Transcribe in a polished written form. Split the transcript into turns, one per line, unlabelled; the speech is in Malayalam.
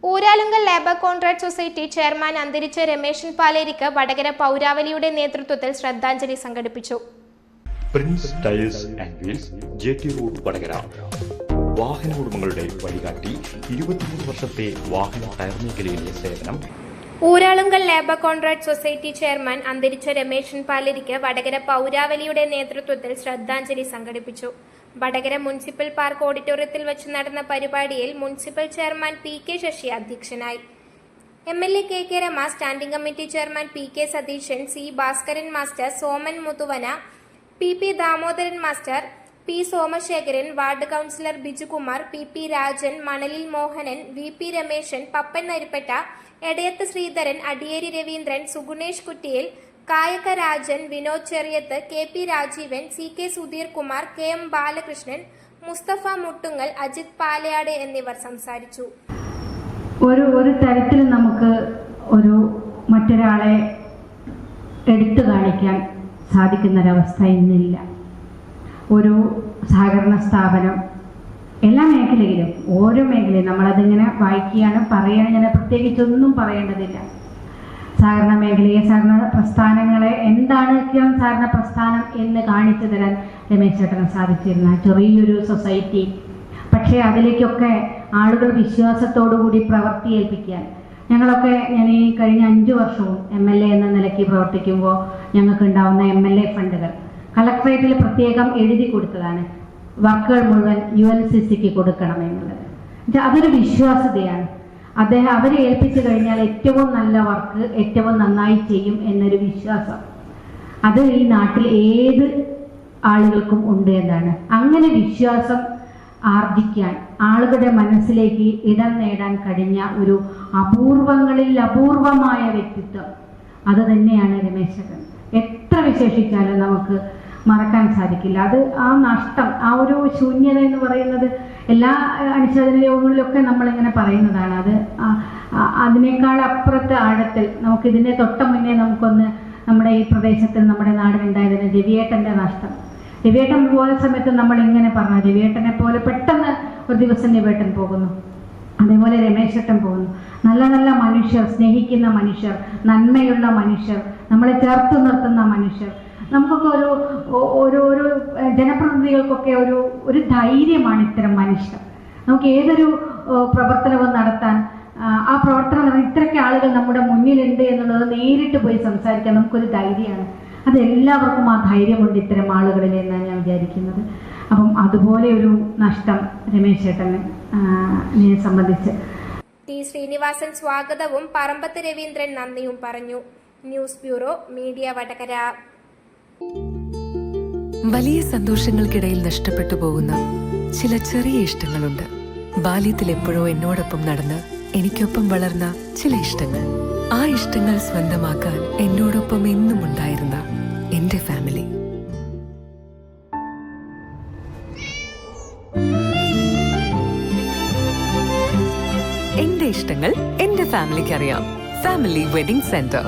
Uralungal labour contract society chairman അന്തരിച്ച രമേശൻ പാലേരിക്ക് വടകര പൗരാവലിയുടെ നേതൃത്വത്തിൽ ശ്രദ്ധാഞ്ജലി സംഘടിപ്പിച്ചു.
Prince tyres and wheels, JT road, Vadakara. വാഹന ഉടമകളുടെ വഴികാട്ടി, 23 വർഷത്തെ വാഹന ടയർ മേഖലയിലെ സേവനം.
Uralungal labour contract society chairman അന്തരിച്ച രമേശൻ പാലേരിക്ക് വടകര പൗരാവലിയുടെ നേതൃത്വത്തിൽ ശ്രദ്ധാഞ്ജലി സംഘടിപ്പിച്ചു. വടകര മുനിസിപ്പൽ പാർക്ക് ഓഡിറ്റോറിയത്തിൽ വെച്ച് നടന്ന പരിപാടിയിൽ മുനിസിപ്പൽ ചെയർമാൻ പി.കെ. ശശി അധ്യക്ഷനായി. MLA. K K. Rema, standing committee chairman P K. Satheesan, C. Bhaskaran master, Soman Muthuvana, P P. Damodaran master, P. Somasekharan, ward councillor Bijukumar, P P. Rajan, Manalil Mohanan, V P. Rameshan, Pappan Narippatta, Edayath Sreedharan, Adiyeri Raveendran, Sugunesh Kuttiyil, Kayakka Rajan, Vinod Cheriyath, K P. Rajeevan, C K. Sudheer Kumar, K M. Balakrishnan, Musthafa Muttungal, Ajith Palayad എന്നിവർ സംസാരിച്ചു.
ഒരു തരത്തിൽ നമുക്ക് മറ്റൊരാളെ എടുത്തു കാണിക്കാൻ സാധിക്കുന്നൊരവസ്ഥ ഇന്നില്ല. ഒരു സഹകരണ സ്ഥാപനം എല്ലാ മേഖലയിലും, ഓരോ മേഖലയും നമ്മളതിങ്ങനെ വായിക്കുകയാണ്, പറയുകയാണ്. ഞാൻ പ്രത്യേകിച്ചൊന്നും പറയേണ്ടതില്ല. സഹകരണ മേഖലയെ, സഹകരണ പ്രസ്ഥാനങ്ങളെ എന്താണ് സഹകരണ പ്രസ്ഥാനം എന്ന് കാണിച്ചു തരാൻ രമേശ് ചേട്ടന് സാധിച്ചിരുന്ന ചെറിയൊരു സൊസൈറ്റി. പക്ഷേ അതിലേക്കൊക്കെ ആളുകൾ വിശ്വാസത്തോടുകൂടി പ്രവൃത്തി ഏൽപ്പിക്കാൻ ഞാൻ ഈ കഴിഞ്ഞ 5 വർഷവും എം.എൽ.എ. എന്ന നിലയ്ക്ക് പ്രവർത്തിക്കുമ്പോൾ ഞങ്ങൾക്ക് ഉണ്ടാവുന്ന എം.എൽ.എ. ഫണ്ടുകൾ കളക്ടറേറ്റിൽ പ്രത്യേകം എഴുതി കൊടുത്തതാണ്. വർക്കുകൾ മുഴുവൻ UNCCക്ക് കൊടുക്കണം എന്നുള്ളത്. അതൊരു വിശ്വാസ്യതയാണ്. അവരെ ഏൽപ്പിച്ചു കഴിഞ്ഞാൽ ഏറ്റവും നല്ല വർക്ക് ഏറ്റവും നന്നായി ചെയ്യും എന്നൊരു വിശ്വാസം അത് ഈ നാട്ടിൽ ഏത് ആളുകൾക്കും ഉണ്ട് എന്നാണ്. അങ്ങനെ വിശ്വാസം ആർജിക്കാൻ, ആളുകളുടെ മനസ്സിലേക്ക് ഇടം നേടാൻ കഴിഞ്ഞ ഒരു അപൂർവങ്ങളിൽ അപൂർവമായ വ്യക്തിത്വം അത് തന്നെയാണ് രമേശൻ. എത്ര വിശേഷിച്ചാലും നമുക്ക് മറക്കാൻ സാധിക്കില്ല. അത് ആ നഷ്ടം, ആ ഒരു ശൂന്യത എന്ന് പറയുന്നത് എല്ലാ അനുശോചന യോഗങ്ങളിലൊക്കെ നമ്മളിങ്ങനെ പറയുന്നതാണ്. അത് അതിനേക്കാൾ അപ്പുറത്തെ ആഴത്തിൽ നമുക്കിതിൻ്റെ മുന്നേ നമുക്കൊന്ന് നമ്മുടെ ഈ പ്രദേശത്തിൽ നമ്മുടെ നാടിനുണ്ടായതിന് രവിയേട്ടൻ്റെ നഷ്ടം. രവിയേട്ടൻ പോയ സമയത്ത് നമ്മളിങ്ങനെ പറഞ്ഞു, രവിയേട്ടനെ പോലെ പെട്ടെന്ന് ഒരു ദിവസം രവിയേട്ടൻ പോകുന്നു, അതേപോലെ രമേശേട്ടൻ പോകുന്നു. നല്ല നല്ല മനുഷ്യർ, സ്നേഹിക്കുന്ന മനുഷ്യർ, നന്മയുള്ള മനുഷ്യർ, നമ്മളെ ചേർത്ത് നിർത്തുന്ന മനുഷ്യർ. നമുക്കൊക്കെ ഒരു ജനപ്രതിനിധികൾക്കൊക്കെ ഒരു ധൈര്യമാണ് ഇത്തരം മനുഷ്യർ. നമുക്ക് ഏതൊരു പ്രവർത്തനവും നടത്താൻ, ആ പ്രവർത്തനം ഇത്രയ്ക്ക് ആളുകൾ നമ്മുടെ മുന്നിലുണ്ട് എന്നുള്ളത് നേരിട്ട് പോയി സംസാരിക്കാൻ നമുക്കൊരു ധൈര്യമാണ്. അതെല്ലാവർക്കും ആ ധൈര്യമുണ്ട് ഇത്തരം ആളുകളിൽ എന്നാണ് ഞാൻ വിചാരിക്കുന്നത്. അപ്പം അതുപോലെ ഒരു നഷ്ടം രമേശ് ചേട്ടനെ സംബന്ധിച്ച്
ടി. ശ്രീനിവാസൻ സ്വാഗതവും പറമ്പത്ത് രവീന്ദ്രൻ നന്ദിയും പറഞ്ഞു. News bureau, media, Vadakara.
വലിയ സന്തോഷങ്ങൾക്കിടയിൽ നഷ്ടപ്പെട്ടു പോകുന്ന ചില ചെറിയ ഇഷ്ടങ്ങളുണ്ട്. ബാല്യത്തിൽ എപ്പോഴോ എന്നോടൊപ്പം നടന്ന് എനിക്കൊപ്പം വളർന്ന ചില ഇഷ്ടങ്ങൾ. ആ ഇഷ്ടങ്ങൾ സ്വന്തമാക്കാൻ എന്നോടൊപ്പം എന്നും ഉണ്ടായിരുന്ന എന്റെ ഫാമിലി. എന്റെ ഇഷ്ടങ്ങൾ എന്റെ ഫാമിലിക്ക് അറിയാം. Family wedding centre.